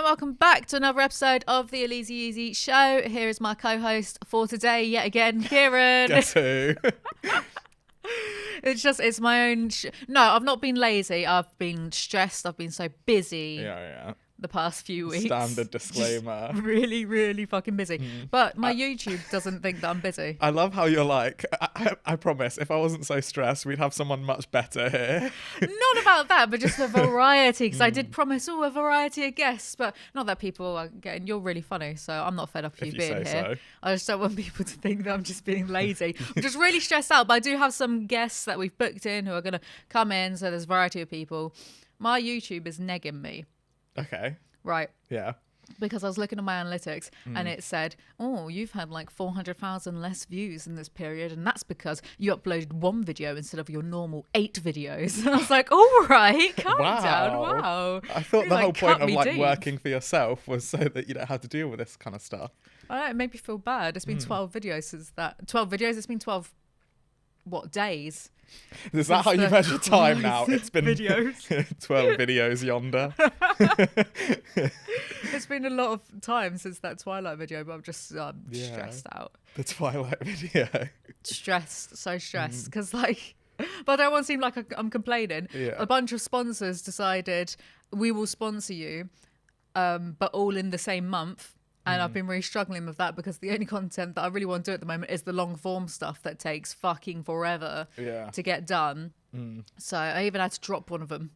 welcome back to another episode of the Alizee Yeezy show. Here is my co-host for today, yet again, Kieron. Guess who? It's my own... No, I've not been lazy. I've been stressed. I've been so busy. Yeah. The past few weeks. Standard disclaimer. Really, really fucking busy. But my YouTube doesn't think that I'm busy. I love how you're like, I promise, if I wasn't so stressed, we'd have someone much better here. Not about that, but just a variety. Because I did promise, a variety of guests. But not that people are getting... You're really funny, so I'm not fed up with you being here. So. I just don't want people to think that I'm just being lazy. I'm just really stressed out. But I do have some guests that we've booked in who are going to come in. So there's a variety of people. My YouTube is negging me. Okay. Right. Yeah. Because I was looking at my analytics and it said, oh, you've had like 400,000 less views in this period. And that's because you uploaded one video instead of your normal 8 videos. And I was like, all right, calm down. Wow. I thought the whole point of like deep. working for yourself was so that you don't have to deal with this kind of stuff. I don't know, it made me feel bad. It's been 12 videos since that. 12 videos? It's been 12, days? Is that how you measure time now? It's been videos. 12 videos yonder. It's been a lot of time since that Twilight video, but I'm just stressed out. The Twilight video. So stressed. Because like, but I don't want to seem like I'm complaining. Yeah. A bunch of sponsors decided we will sponsor you, but all in the same month. And I've been really struggling with that because the only content that I really want to do at the moment is the long form stuff that takes fucking forever to get done. So I even had to drop one of them.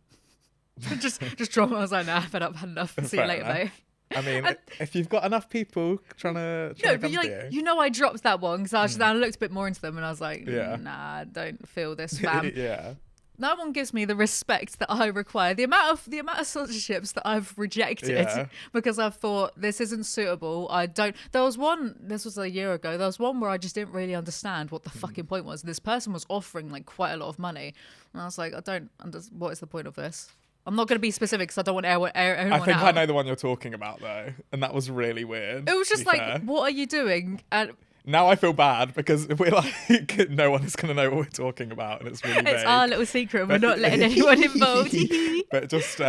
just drop it. I was like, nah, I've had enough. See you later, mate. I mean, if you've got enough people trying to but I dropped that one because I looked a bit more into them and I was like, nah, I don't feel this, fam. Yeah. No one gives me the respect that I require. The amount of sponsorships that I've rejected because I've thought this isn't suitable. There was one, this was a year ago, there was one where I just didn't really understand what the fucking point was. This person was offering like quite a lot of money. And I was like, what is the point of this? I'm not going to be specific because I don't want anyone I think out. I know the one you're talking about though. And that was really weird. It was just like, fair. What are you doing? And now I feel bad because we're like, no one is going to know what we're talking about, and it's really vague. It's our little secret, and we're not letting anyone involved. But just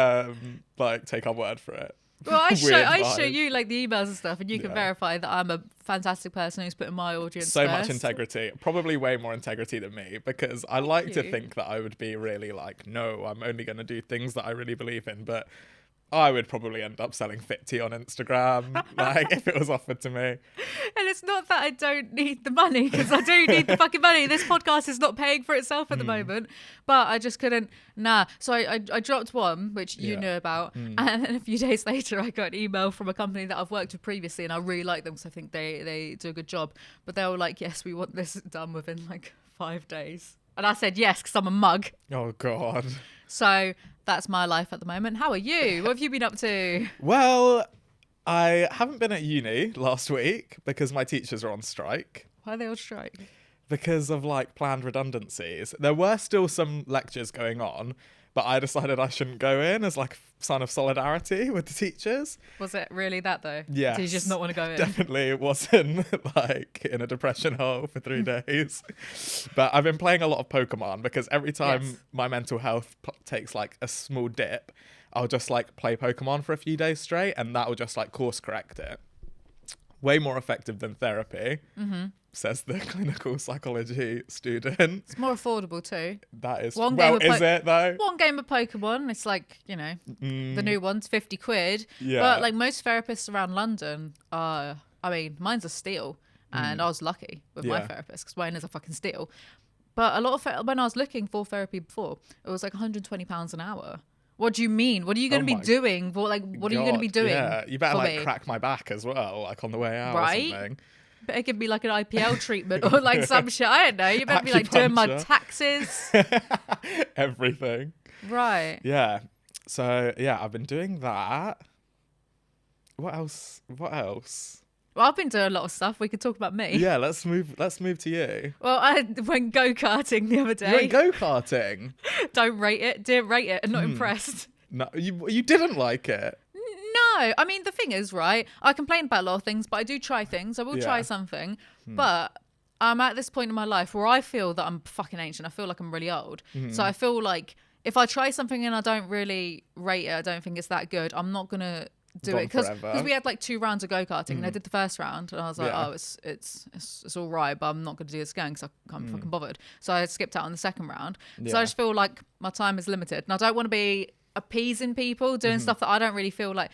like take our word for it. Well, I show you like the emails and stuff, and you can verify that I'm a fantastic person who's putting my audience so first. much integrity, probably way more integrity than me, because I like to think that I would be really like, no, I'm only going to do things that I really believe in, but I would probably end up selling fit tea on Instagram, like if it was offered to me. And it's not that I don't need the money, because I do need the fucking money. This podcast is not paying for itself at the moment, but I just couldn't. So I dropped one, which you knew about, and then a few days later I got an email from a company that I've worked with previously, and I really like them because I think they do a good job. But they were like, yes, we want this done within like 5 days. And I said yes because I'm a mug. Oh, God. So that's my life at the moment. How are you? What have you been up to? Well, I haven't been at uni last week because my teachers are on strike. Why are they on strike? Because of like planned redundancies. There were still some lectures going on, but I decided I shouldn't go in as like a sign of solidarity with the teachers. Was it really that though? Yes. Did you just not want to go in? Definitely it wasn't like in a depression hole for 3 days. But I've been playing a lot of Pokemon because every time my mental health takes like a small dip, I'll just like play Pokemon for a few days straight and that will just like course correct it. Way more effective than therapy. Says the clinical psychology student. It's more affordable too. That is. Is it though? One game of Pokemon, it's like, the new one's 50 quid. Yeah. But like most therapists around London mine's a steal. And I was lucky with my therapist because mine is a fucking steal. But a lot of when I was looking for therapy before, it was like £120 an hour. What do you mean? What are you going to be doing? What are you going to be doing? Yeah, you better like crack my back as well, like on the way out or something. Better give me like an IPL treatment or like some shit. I don't know. You better be like doing my taxes. Everything. Right. Yeah. So yeah, I've been doing that. What else? Well, I've been doing a lot of stuff. We could talk about me. Yeah, let's move to you. Well, I went go-karting the other day. You went go-karting? Didn't rate it. I'm not impressed. No, you didn't like it? No. I mean, the thing is, right, I complain about a lot of things, but I do try things. I will try something. But I'm at this point in my life where I feel that I'm fucking ancient. I feel like I'm really old. So I feel like if I try something and I don't really rate it, I don't think it's that good, I'm not going to do it because forever. we had like 2 rounds of go-karting and I did the first round and I was like, oh, it's all right, but I'm not going to do this again because I can't be fucking bothered. So I skipped out on the second round. So I just feel like my time is limited and I don't want to be appeasing people doing stuff that I don't really feel like,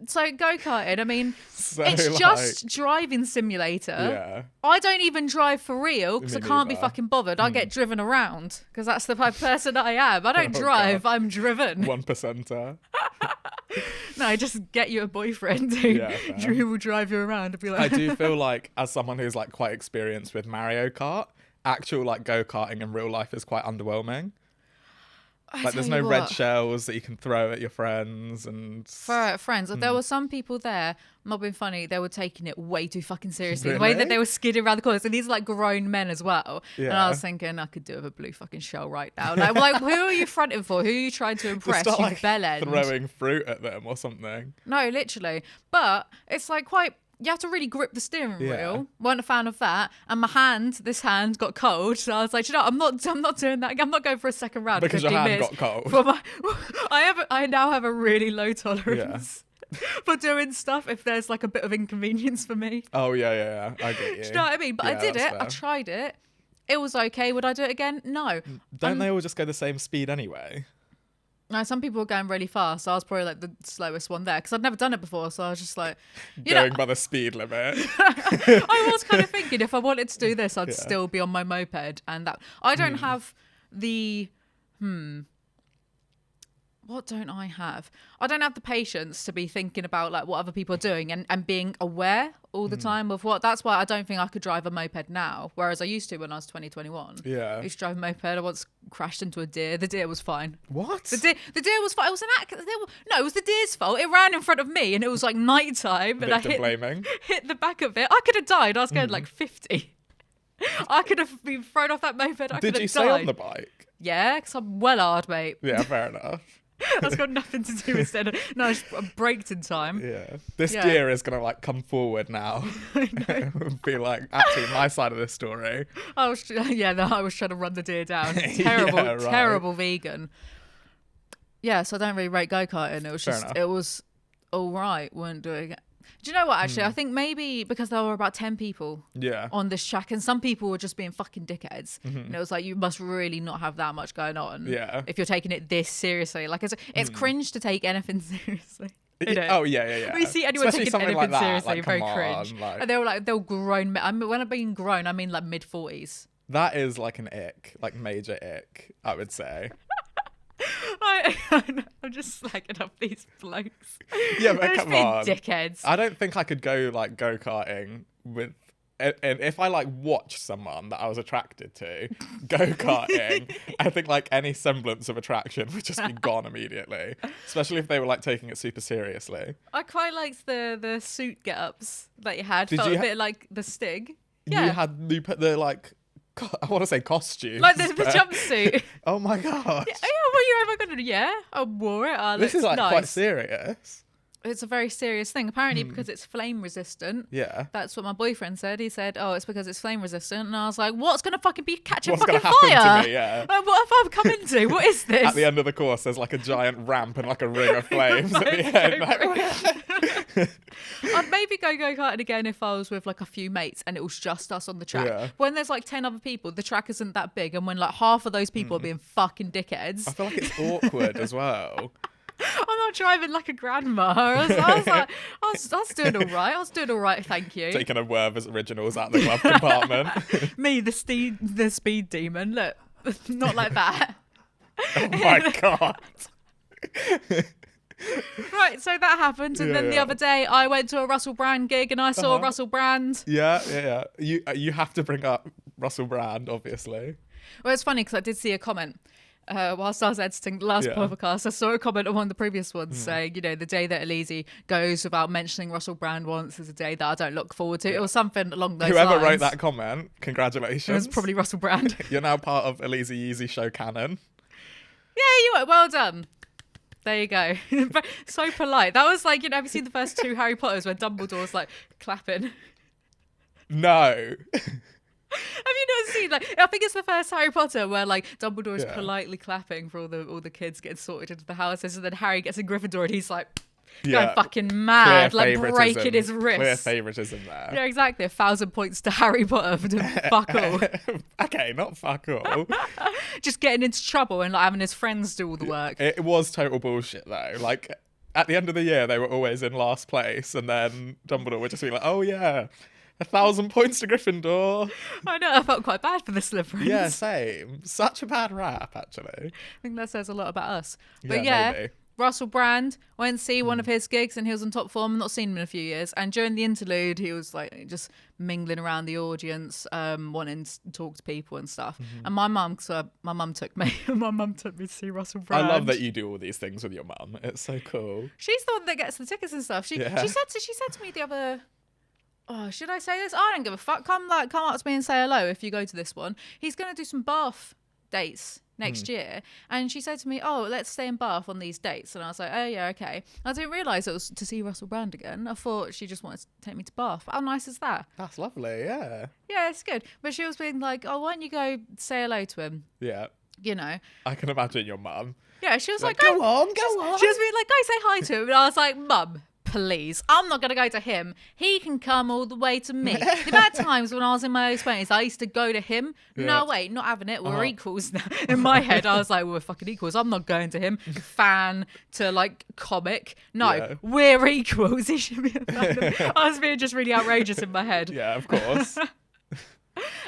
so go-karting, I mean, so it's just driving simulator. Yeah. I don't even drive for real because I can't be fucking bothered. I get driven around because that's the type of person that I am. I don't drive, I'm driven. 1%er. No, I just get you a boyfriend who will drive you around and be like... I do feel like, as someone who's like quite experienced with Mario Kart, actual like go-karting in real life is quite underwhelming. Like there's no red shells that you can throw at your friends and... For friends, there were some people there, not being funny, they were taking it way too fucking seriously. Really? The way that they were skidding around the corners. And these are like grown men as well. Yeah. And I was thinking, I could do with a blue fucking shell right now. Like who are you fronting for? Who are you trying to impress? Start, you like, bellend. throwing fruit at them or something. No, literally. But it's like quite... You have to really grip the steering wheel. Weren't a fan of that. And this hand got cold. So I was like, I'm not doing that. I'm not going for a second round. Because your hand got cold. I now have a really low tolerance for doing stuff if there's like a bit of inconvenience for me. Oh, yeah. I get you. Do you know what I mean? But I did it. Fair. I tried it. It was okay. Would I do it again? No. Don't they all just go the same speed anyway? No, some people were going really fast. So I was probably like the slowest one there because I'd never done it before. So I was just like, going by the speed limit. I was kind of thinking if I wanted to do this, I'd still be on my moped, and that I don't have the what don't I have? I don't have the patience to be thinking about like what other people are doing and being aware all the time of what. That's why I don't think I could drive a moped now, whereas I used to when I was 21. Yeah. I used to drive a moped. I once crashed into a deer. The deer was fine. What? The deer was fine. It was an accident. No, it was the deer's fault. It ran in front of me and it was like nighttime. And I hit the back of it. I could have died. I was going like 50. I could have been thrown off that moped. Did you stay on the bike? Yeah, because I'm well hard, mate. Yeah, fair enough. That's got nothing to do with it. No, I braked in time. Yeah. This deer is going to like come forward now. Be like, actually, my side of this story. I was trying to run the deer down. Terrible, terrible vegan. Yeah, so I don't really rate go-karting. It was it was all right. Weren't doing it. Do you know what, actually? I think maybe because there were about 10 people on this track and some people were just being fucking dickheads. And it was like, you must really not have that much going on if you're taking it this seriously. Like, it's cringe to take anything seriously. Oh, yeah. We see anyone taking anything like seriously, like, very cringe. And they were grown men. I mean, when I mean grown, I mean like mid-40s. That is like an ick, like major ick, I would say. I'm just slacking up these blokes. Yeah, but come on, dickheads. I don't think I could go like go-karting with, and if I like watched someone that I was attracted to go-karting, I think like any semblance of attraction would just be gone immediately. Especially if they were like taking it super seriously. I quite liked the suit get-ups that you had. Felt a bit like the Stig. Yeah. You put the like. I want to say costume. Like the jumpsuit. Oh my god. What you ever gonna do? Yeah, I wore it. This is like quite serious. It's a very serious thing. Apparently because it's flame resistant. Yeah. That's what my boyfriend said. He said, oh, it's because it's flame resistant. And I was like, what's going to fucking be catching fucking fire? To me, yeah. Like, what have I come into? What is this? At the end of the course, there's like a giant ramp and like a ring of flames at the end. I'd maybe go-karting again if I was with like a few mates and it was just us on the track. Yeah. When there's like 10 other people, the track isn't that big. And when like half of those people are being fucking dickheads. I feel like it's awkward as well. I'm not driving like a grandma. I was like, I was doing all right. I was doing all right, thank you. Taking a Werther's Originals out the glove compartment. Me, the speed demon. Look, not like that. Oh my God. Right, so that happened, and then the other day I went to a Russell Brand gig and I saw Russell Brand. Yeah. You have to bring up Russell Brand, obviously. Well, it's funny because I did see a comment. Whilst I was editing the last podcast, I saw a comment on one of the previous ones saying, the day that Alizee goes without mentioning Russell Brand once is a day that I don't look forward to. It was something along those lines. Whoever wrote that comment, congratulations. It was probably Russell Brand. You're now part of Alizee Yeezy show canon. Yeah, you are. Well done. There you go. So polite. That was like, have you seen the first 2 Harry Potters where Dumbledore's like clapping? No. Have you not seen, like, I think it's the first Harry Potter where like Dumbledore is politely clapping for all the kids getting sorted into the houses, and then Harry gets in Gryffindor and he's like going fucking mad, Clear like breaking his wrist. Clear favouritism there. Yeah, exactly. 1,000 points to Harry Potter for doing fuck all. Okay, not fuck all. Just getting into trouble and like having his friends do all the work. It was total bullshit though. Like at the end of the year, they were always in last place, and then Dumbledore would just be like, "Oh yeah, 1,000 points to Gryffindor." I know. I felt quite bad for the Slytherins. Yeah, same. Such a bad rap, actually. I think that says a lot about us. But yeah, maybe. Russell Brand, went to see one of his gigs and he was on top form. Not seen him in a few years. And during the interlude, he was like just mingling around the audience, wanting to talk to people and stuff. And my mum took me. My mum took me to see Russell Brand. I love that you do all these things with your mum. It's so cool. She's the one that gets the tickets and stuff. She said to me the other. Oh, should I say this? I don't give a fuck. Come up to me and say hello if you go to this one. He's gonna do some Bath dates next year, and she said to me, "Oh, let's stay in Bath on these dates." And I was like, "Oh yeah, okay." I didn't realise it was to see Russell Brand again. I thought she just wanted to take me to Bath. How nice is that? That's lovely. Yeah. Yeah, it's good. But she was being like, "Oh, why don't you go say hello to him?" Yeah. You know. I can imagine your mum. Yeah, she was like, go on. She was being like, "Go say hi to him," and I was like, "Mum, please, I'm not going to go to him. He can come all the way to me." The amount of times when I was in my early 20s, I used to go to him. Yeah. No, wait, not having it. We're equals now. In my head, I was like, we're fucking equals. I'm not going to him. Fan to like comic. No, we're equals. He should be a fan of me. I was being just really outrageous in my head. Yeah, of course.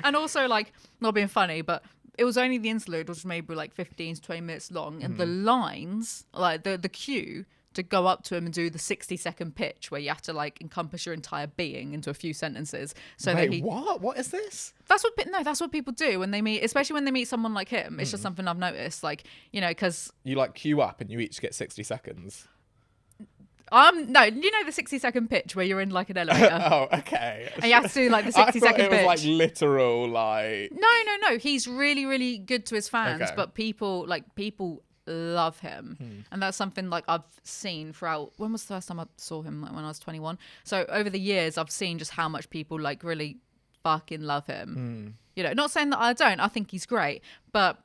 And also, like, not being funny, but it was only the interlude, which was maybe like 15 to 20 minutes long. And the lines, like the queue, to go up to him and do the 60-second pitch where you have to like encompass your entire being into a few sentences. So Wait, that what is this? that's what people do when they meet, especially when they meet someone like him. It's just something I've noticed, like, you know, because You like queue up and you each get 60 seconds. no, you know the 60-second pitch where you're in like an elevator. Oh, okay. And you have to do like the I 60-second thought it pitch. was like literal, like. No. He's really, really good to his fans, Okay. but people love him. And that's something like I've seen throughout. When was the first time I saw him? Like when I was 21. So over the years, I've seen just how much people like really fucking love him. You know, not saying that I don't. I think he's great, but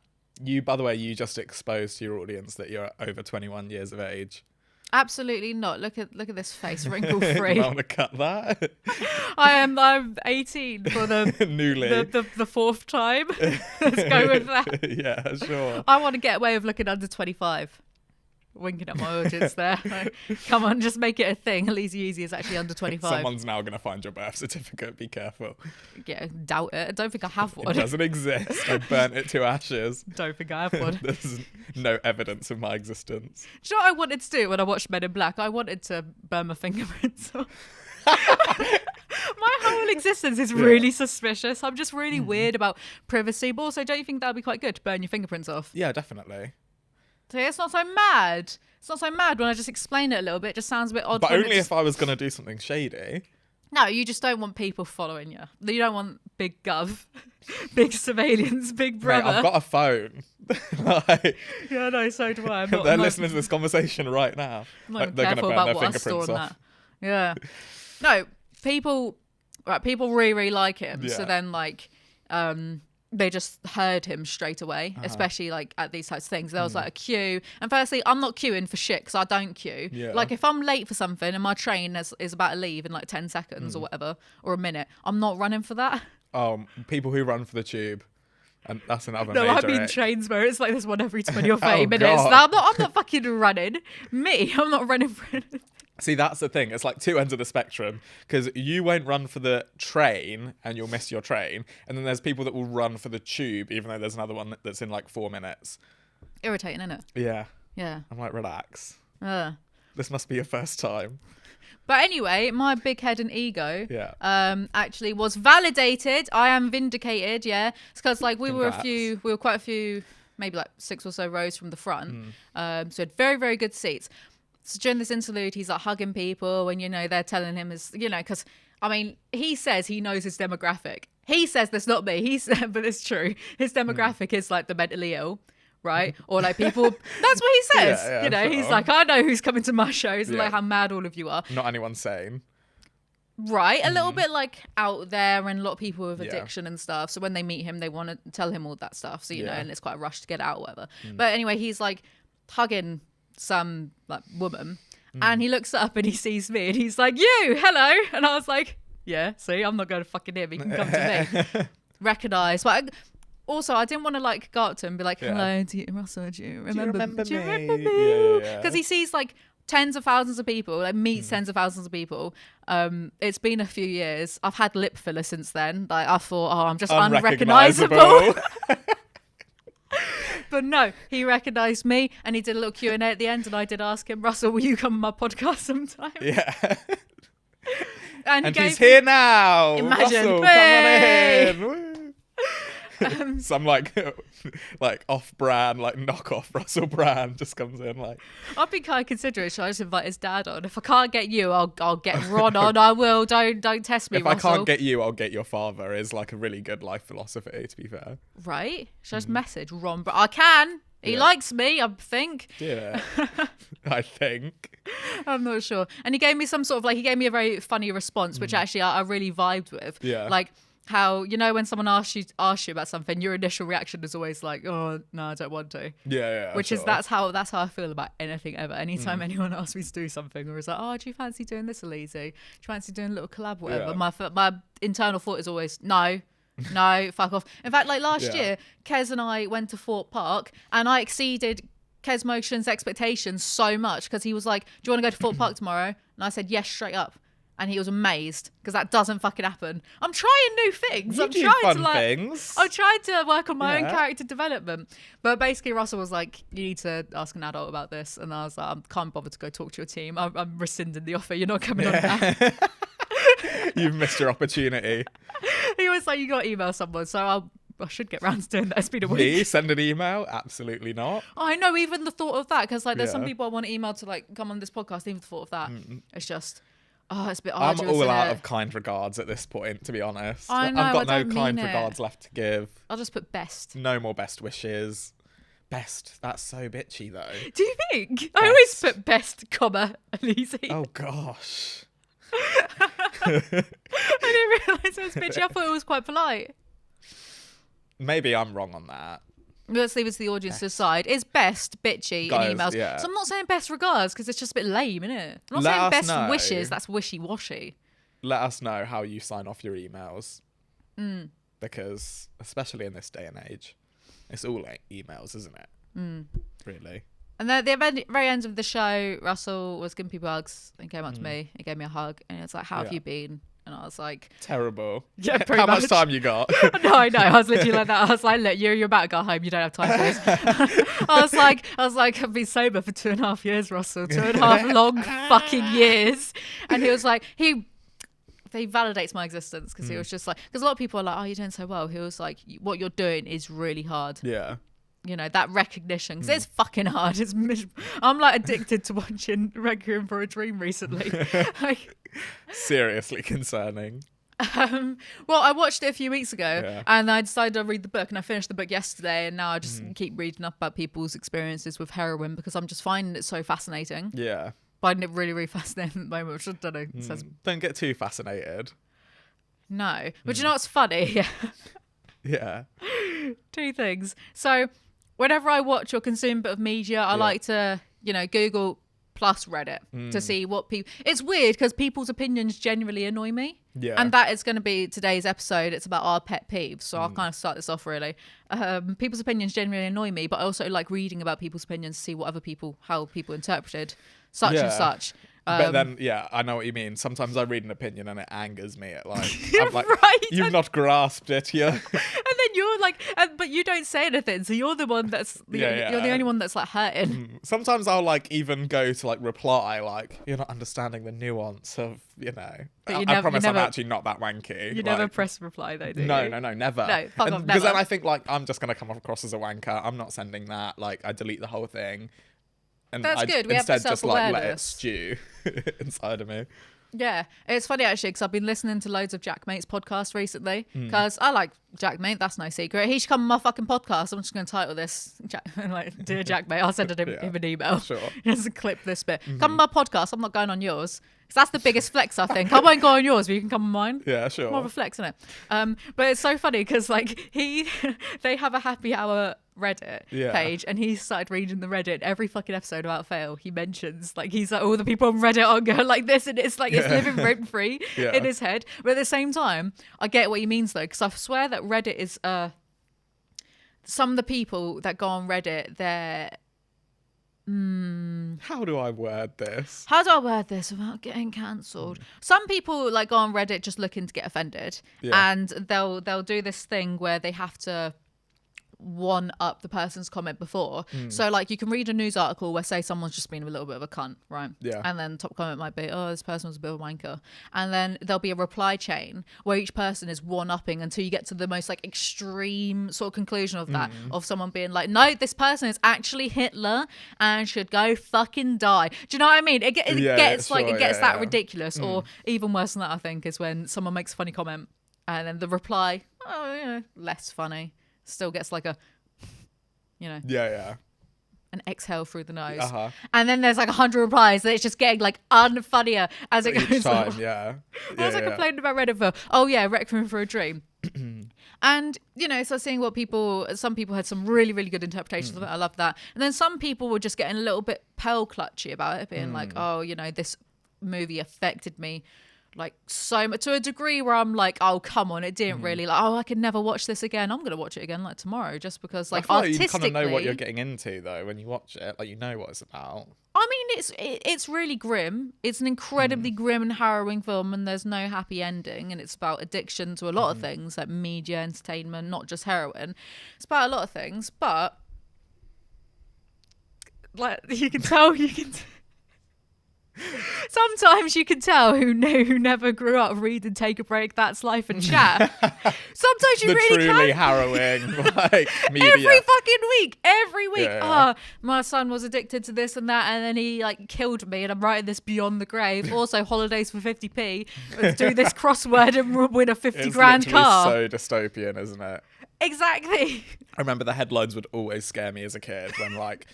By the way, you just exposed to your audience that you're over 21 years of age. absolutely not. Look at this face, wrinkle free. I want to cut that. I'm 18 for the fourth time. Let's go with that. Yeah, sure. I want to get away with looking under 25. Winking at my audience there. Like, come on, just make it a thing. Alizee Yeezy is actually under 25. Someone's now going to find your birth certificate. Be careful. Yeah, doubt it. I don't think I have one. It doesn't exist. I burnt it to ashes. Don't think I have one. There's no evidence of my existence. Do you know what I wanted to do when I watched Men in Black? I wanted to burn my fingerprints off. My whole existence is really suspicious. I'm just really weird about privacy. But also, don't you think that would be quite good to burn your fingerprints off? Yeah, definitely. So it's not so mad. It's not so mad when I just explain it a little bit. It just sounds a bit odd. But only if I was going to do something shady. No, you just don't want people following you. You don't want big gov, big surveillance, big brother. Mate, I've got a phone. Like, yeah, no, so do I. they're listening to this conversation right now. I'm not Like, they're careful going to burn about their what I store fingerprints on off. that. Yeah. No, people really, really like him. Yeah. So then, like, they just heard him straight away, especially like at these types of things. There was like a queue. And firstly, I'm not queuing for shit because I don't queue. Yeah. Like if I'm late for something and my train is about to leave in like 10 seconds or whatever, or a minute, I'm not running for that. People who run for the tube. And that's another No, major I mean ick. trains where it's like there's one every 20 or 30 Oh, minutes. God. No, I'm not fucking running. I'm not running for anything. See, that's the thing. It's like two ends of the spectrum because you won't run for the train and you'll miss your train. And then there's people that will run for the tube, even though there's another one that's in like 4 minutes. Irritating, isn't it? Yeah. Yeah. I'm like, relax. Uh. This must be your first time. But anyway, my big head and ego actually was validated. I am vindicated, yeah. It's because like we were quite a few, maybe like 6 or so rows from the front. So we had very, very good seats. So during this interlude, he's like hugging people and, you know, they're telling him because, I mean, he says he knows his demographic. He says that's not me. But it's true. His demographic is like the mentally ill. Right? Or like people, that's what he says. Yeah, you know, sure. he's like, I know who's coming to my shows and like how mad all of you are. Not anyone sane. Right, a little bit like out there and a lot of people with addiction and stuff. So when they meet him, they want to tell him all that stuff. So, you know, and it's quite a rush to get out or whatever. But anyway, he's like hugging some like woman And he looks up and he sees me and he's like, you, hello. And I was like, yeah, see, I'm not going to fucking him. He can come to me. Recognise. But also, I didn't want to like go up to him and be like, hello, Russell, do you remember me? Because he sees like tens of thousands of people, like meets tens of thousands of people. It's been a few years. I've had lip filler since then. Like I thought, I'm just unrecognisable. But no, he recognised me and he did a little Q&A at the end and I did ask him, Russell, will you come on my podcast sometime? Yeah. and he's here now. Imagine. Russell, hey! come on in. Some like off-brand, like knockoff Russell Brand just comes in like. I'd be kind of considerate. Should I just invite his dad on? If I can't get you, I'll get Ron on. I will. Don't test me, If Russell. I can't get you, I'll get your father is like a really good life philosophy, to be fair. Right? Should I just message Ron? But I can. He likes me, I think. Yeah. I think. I'm not sure. And he gave me some sort of like, he gave me a very funny response, which actually I really vibed with. Yeah. Like, how, you know, when someone asks you about something, your initial reaction is always like, oh no, I don't want to. Yeah. Which is that's how I feel about anything ever. Anytime anyone asks me to do something, or is like, oh, do you fancy doing this, Alizee? Do you fancy doing a little collab, whatever? Yeah. My internal thought is always no, fuck off. In fact, like last year, Kez and I went to Fort Park, and I exceeded Kez Motion's expectations so much because he was like, do you want to go to Fort Park tomorrow? And I said yes, straight up. And he was amazed because that doesn't fucking happen. I'm trying new things. I'm trying to work on my own character development. But basically, Russell was like, you need to ask an adult about this. And I was like, I can't bother to go talk to your team. I'm rescinding the offer. You're not coming on now. You've missed your opportunity. He was like, you got to email someone. So I should get round to doing that. It's been a week. Me send an email? Absolutely not. I know, even the thought of that. Because like, there's some people I want to email to like come on this podcast. Even the thought of that. It's just... Oh, it's a bit arduous. I'm all out of kind regards at this point, to be honest. I know, I've got I no kind regards left to give. I'll just put best. No more best wishes. Best. That's so bitchy, though. Do you think? Best. I always put best, comma, Alizee. Oh, gosh. I didn't realise it was bitchy. I thought it was quite polite. Maybe I'm wrong on that. Let's leave it to the audience to decide. Is best bitchy in emails? Yeah. So I'm not saying best regards because it's just a bit lame, isn't it? I'm not saying best wishes. That's wishy-washy. Let us know how you sign off your emails. Because, especially in this day and age, it's all like emails, isn't it? Really. And at the very end of the show, Russell was giving people hugs and came up to me and gave me a hug. And it's like, how have you been? And I was like... Terrible. Yeah, pretty How much. much time you got? No, I know. I was literally like that. I was like, look, you're about to go home. You don't have time for this. I was like, I've been sober for 2.5 years, Russell. 2.5 long fucking years. And he was like, he validates my existence because he was just like... Because a lot of people are like, oh, you're doing so well. He was like, what you're doing is really hard. Yeah. You know, that recognition, because it's fucking hard. It's miserable. I'm like addicted to watching Requiem for a Dream recently. Like, seriously concerning. Well, I watched it a few weeks ago and I decided to read the book, and I finished the book yesterday, and now I just keep reading up about people's experiences with heroin because I'm just finding it so fascinating. Yeah. Finding it really, really fascinating at the moment, which I don't know. Don't get too fascinated. No. But you know what's funny? Yeah. Two things. So whenever I watch or consume a bit of media, I like to, you know, Google plus Reddit to see what people... It's weird because people's opinions genuinely annoy me. Yeah. And that is going to be today's episode. It's about our pet peeves. So I'll kind of start this off really. People's opinions genuinely annoy me, but I also like reading about people's opinions to see what other people, how people interpreted such and such. But then, I know what you mean. Sometimes I read an opinion and it angers me. I'm like, right. You've not grasped it here. And then you're like, but you don't say anything. So you're the one that's, you're the only one that's like hurting. Sometimes I'll like even go to like reply, like, you're not understanding the nuance of, you know. I promise I'm actually not that wanky. You never press reply though, do you? No, never. No, fuck off, because then I think like, I'm just going to come across as a wanker. I'm not sending that. Like, I delete the whole thing. And that's good. We have the instead just like let it self-awareness. stew inside of me. Yeah, it's funny actually because I've been listening to loads of Jack Mate's podcasts recently because I like Jack Mate. That's no secret. He should come on my fucking podcast. I'm just going to title this like, Dear Jack Mate. I'll send him an email. Sure. Just clip this bit. Come on my podcast. I'm not going on yours. Because that's the biggest flex, I think. I won't go on yours, but you can come on mine. Yeah, sure. More of a flex, isn't it? But it's so funny because like they have a happy hour Reddit Yeah. page, and he started reading the Reddit. Every fucking episode about Fail, he mentions, like, he's like, all the people on Reddit are going like this, and it's like, it's living rent free in his head. But at the same time, I get what he means though, because I swear that Reddit is some of the people that go on Reddit, they're How do I word this? How do I word this without getting cancelled? Some people like go on Reddit just looking to get offended, and they'll do this thing where they have to one up the person's comment before. So like you can read a news article where say someone's just been a little bit of a cunt, right? Yeah. And then top comment might be, oh, this person was a bit of a wanker. And then there'll be a reply chain where each person is one upping until you get to the most like extreme sort of conclusion of that, of someone being like, no, this person is actually Hitler and should go fucking die. Do you know what I mean? It gets that ridiculous. Or even worse than that, I think, is when someone makes a funny comment and then the reply, oh, yeah, less funny. Still gets like a, an exhale through the nose, and then there's like 100 replies that it's just getting like unfunnier as it goes time, on. I was like complaining about Reddit for, oh yeah, Requiem for a Dream. And so seeing what some people had some really, really good interpretations of it. I love that. And then some people were just getting a little bit pearl clutchy about it, being like, oh, this movie affected me like so much, to a degree where I'm like, oh come on, it didn't really, like, oh, I could never watch this again. I'm gonna watch it again like tomorrow, just because like artistically, you kind of know what you're getting into though when you watch it, like you know what it's about. I mean, it's really grim. It's an incredibly grim and harrowing film, and there's no happy ending, and it's about addiction to a lot of things, like media, entertainment, not just heroin. It's about a lot of things, but like you can tell sometimes you can tell who never grew up reading Take a Break, That's Life and Chat. Sometimes you really truly can. harrowing like media. Every week. My son was addicted to this and that, and then he like killed me, and I'm writing this beyond the grave. Also, holidays for 50p. Let's do this crossword and win a 50 grand car. So dystopian, isn't it? Exactly. I remember the headlines would always scare me as a kid when like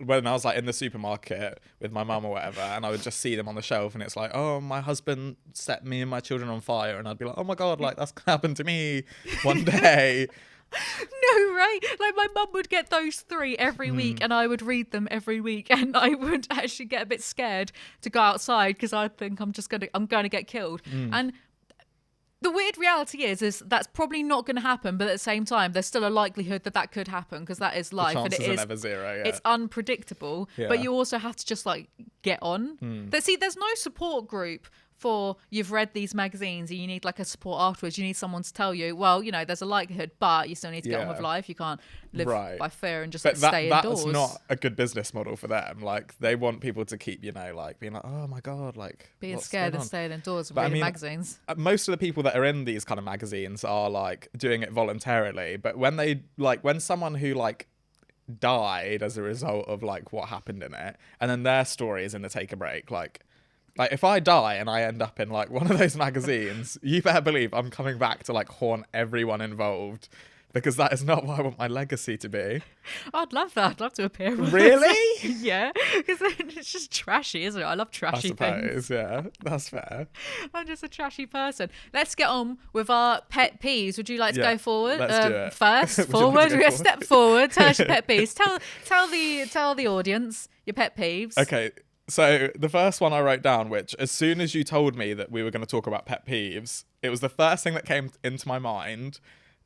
when I was like in the supermarket with my mum or whatever, and I would just see them on the shelf, and it's like, oh, my husband set me and my children on fire, and I'd be like, oh my god, like that's gonna happen to me one day. No, right? Like my mum would get those 3 every week, and I would read them every week, and I would actually get a bit scared to go outside because I think I'm going to get killed. And the weird reality is that's probably not going to happen, but at the same time, there's still a likelihood that could happen because that is life, and it is never zero. Yeah. It's unpredictable. But you also have to just like get on. There's no support group for you've read these magazines and you need like a support afterwards. You need someone to tell you, well, there's a likelihood, but you still need to get on with life. You can't live by fear and just stay indoors. That's not a good business model for them. Like they want people to keep, like being like, oh my god, like being scared and staying indoors and reading magazines. Most of the people that are in these kind of magazines are like doing it voluntarily. But when someone who like died as a result of like what happened in it, and then their story is in the Take a Break, like if I die and I end up in like one of those magazines, you better believe I'm coming back to like haunt everyone involved, because that is not what I want my legacy to be. I'd love that. I'd love to appear. Really? Yeah, because it's just trashy, isn't it? I love trashy things. Yeah, that's fair. I'm just a trashy person. Let's get on with our pet peeves. Would you like to go forward? Let's do it. First, forward. We're going to step forward. Tell us your pet peeves. Tell the audience your pet peeves. Okay. So the first one I wrote down, which as soon as you told me that we were going to talk about pet peeves, it was the first thing that came into my mind,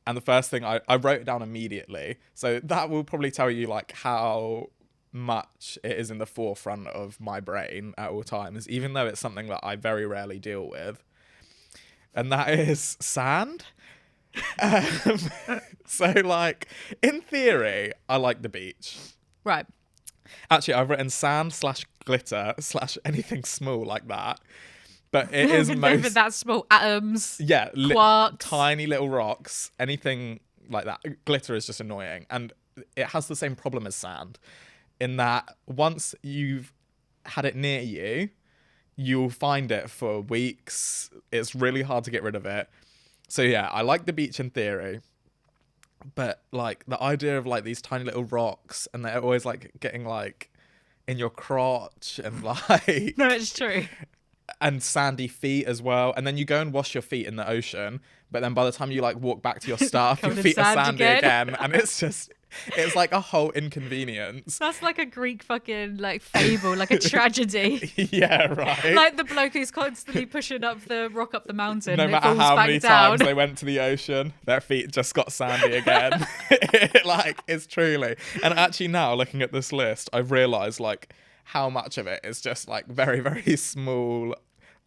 and the first thing I wrote it down immediately. So that will probably tell you like how much it is in the forefront of my brain at all times, even though it's something that I very rarely deal with. And that is sand. So like in theory, I like the beach. Right. Actually, I've written sand / glitter / anything small like that. But it is most... that small atoms, yeah, quarks. Tiny little rocks, anything like that. Glitter is just annoying. And it has the same problem as sand, in that once you've had it near you, you'll find it for weeks. It's really hard to get rid of it. So yeah, I like the beach in theory. But like the idea of like these tiny little rocks, and they're always like getting like in your crotch, and like no, it's true, and sandy feet as well. And then you go and wash your feet in the ocean, but then by the time you like walk back to your stuff, your feet are sandy again, and it's just It's like a whole inconvenience. That's like a Greek fucking like fable, like a tragedy. Yeah, right. Like the bloke who's constantly pushing up the rock up the mountain. No and matter it falls how back many down. times they went to the ocean, their feet just got sandy again. Like, it's truly. And actually now, looking at this list, I've realised like how much of it is just like very, very small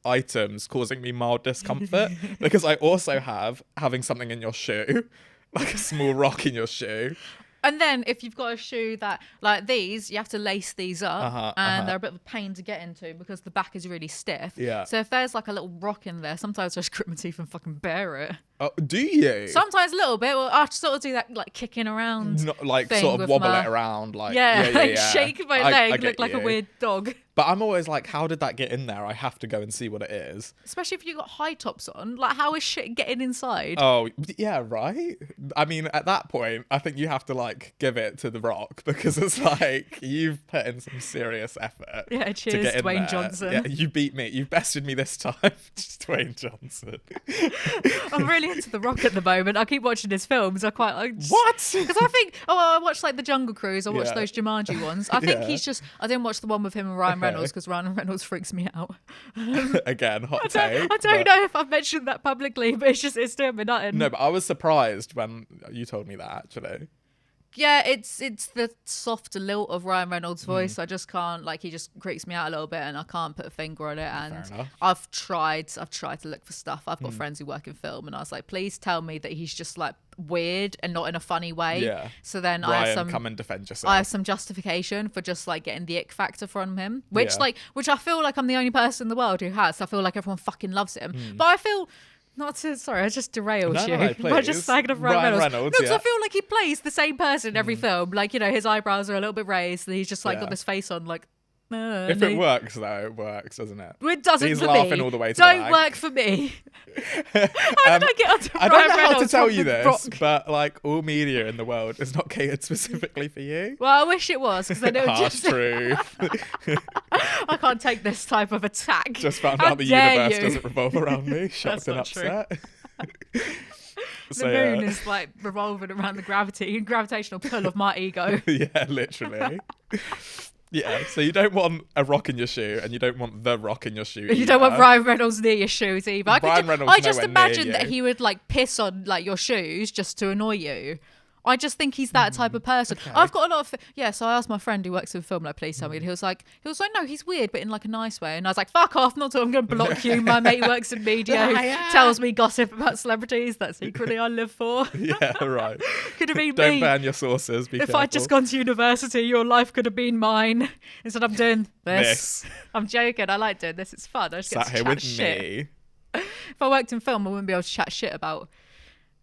items causing me mild discomfort. Because I also have having something in your shoe, like a small rock in your shoe. And then if you've got a shoe that, like these, you have to lace these up and they're a bit of a pain to get into because the back is really stiff. Yeah. So if there's like a little rock in there, sometimes I just grit my teeth and fucking bear it. Oh, do you? Sometimes a little bit. Well, I sort of do that like kicking around. Not, like thing sort of with wobble my- it around. Like, Yeah, like yeah. shake my I leg, get look like a you. weird dog. But I'm always like, how did that get in there? I have to go and see what it is. Especially if you've got high tops on. Like, how is shit getting inside? Oh, yeah, right? I mean, at that point, I think you have to, like, give it to The Rock because it's like, you've put in some serious effort. Yeah, to cheers, get in Dwayne there. Johnson. Yeah, you beat me. You've bested me this time. Just Dwayne Johnson. I'm really into The Rock at the moment. I keep watching his films. I quite like. What? Because I think, I watched like the Jungle Cruise. I watched Yeah. those Jumanji ones. I think Yeah. he's just. I didn't watch the one with him and Ryan Okay. Reynolds because Ryan Reynolds freaks me out. Again, hot I take. don't know if I've mentioned that publicly, but it's doing me nothing. No, but I was surprised when you told me that, actually. Yeah, it's the soft lilt of Ryan Reynolds' Mm. voice. I just can't, like, he just creeps me out a little bit and I can't put a finger on it. And Fair enough. I've tried to look for stuff. I've got friends who work in film and I was like, please tell me that he's just like weird and not in a funny way. Yeah. So then Ryan, come and defend yourself. I have some justification for just like getting the ick factor from him, which Yeah. which I feel like I'm the only person in the world who has. I feel like everyone fucking loves him. But I feel sorry, I just derailed No, you. no, By just please. slagging off Ryan Ryan Reynolds. Reynolds, No, because yeah. I feel like he plays the same person in every film. Like, you know, his eyebrows are a little bit raised and he's just like Yeah. got this face on like, If it works, though, it works, doesn't it? it doesn't He's for laughing me. all the way to the Don't bank. work for me. How did I get onto I Ryan don't know how to Reynolds tell from you The this, Rock? but like all media in the world is not catered specifically for you. Well, I wish it was because then it would Harsh just. truth. I can't take this type of attack. Just found How out the dare universe you. doesn't revolve around me. Shocked That's and not true. upset. The moon is like revolving around the gravitational pull of my ego. Yeah, literally. Yeah, so you don't want a rock in your shoe, and you don't want the rock in your shoe. You don't want Ryan Reynolds near your shoes either. Ryan Reynolds I just nowhere near imagine that you. he would like piss on like your shoes just to annoy you. I just think he's that type of person. okay. I've got a lot of so I asked my friend who works in film, like, please tell me. And he was like, no, he's weird, but in like a nice way. And I was like, fuck off, not till I'm going to block you. My mate who works in media who tells me gossip about celebrities that secretly I live for. Yeah, right. Could have been Don't me. ban your sources. Be If careful. I'd just gone to university, your life could have been mine. Instead, I'm doing this. I'm joking. I like doing this. It's fun. I just get Sat to here chat with shit. me. If I worked in film, I wouldn't be able to chat shit about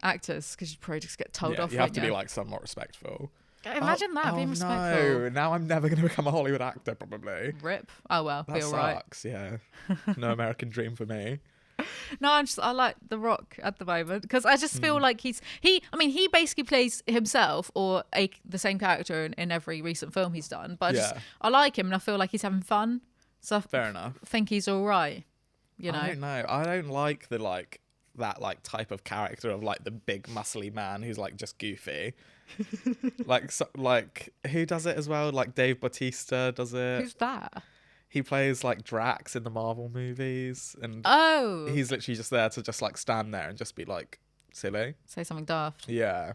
actors because you'd probably just get told Yeah, off. you have to wouldn't be like somewhat respectful. Imagine that being respectful. No, now I'm never going to become a Hollywood actor, probably. Rip. Oh well, That be alright. sucks, yeah. No American dream for me. No, I like The Rock at the moment because I just Hmm. feel like he basically plays himself or the same character in every recent film he's done. But I like him and I feel like he's having fun. So Fair enough. I think he's all right. You know. I don't know. I don't like that type of character of like the big muscly man who's like just goofy. like who does it as well? Like Dave Bautista does it. Who's that? He plays like Drax in the Marvel movies, and Oh, he's literally just there to just like stand there and just be like silly. say something daft. Yeah.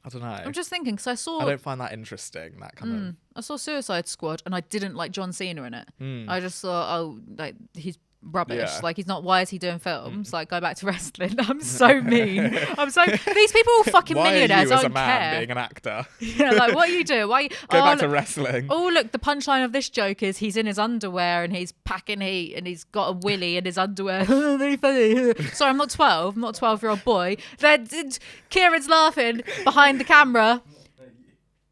I don't know. I'm just thinking because I saw I don't find that interesting. That kind I saw Suicide Squad and I didn't like John Cena in it. I just thought, like he's rubbish. Yeah. Like he's not. Why is he doing films? Like go back to wrestling. I'm so mean. These people are all fucking Why millionaires. are you I as a don't man care. being an actor? Yeah, like what are you doing? Why? Go back to look, wrestling. oh look, the punchline of this joke is he's in his underwear and he's packing heat and he's got a willy in his underwear. Very funny. Sorry, I'm not 12. I'm not a 12-year-old boy. Kieran's laughing behind the camera.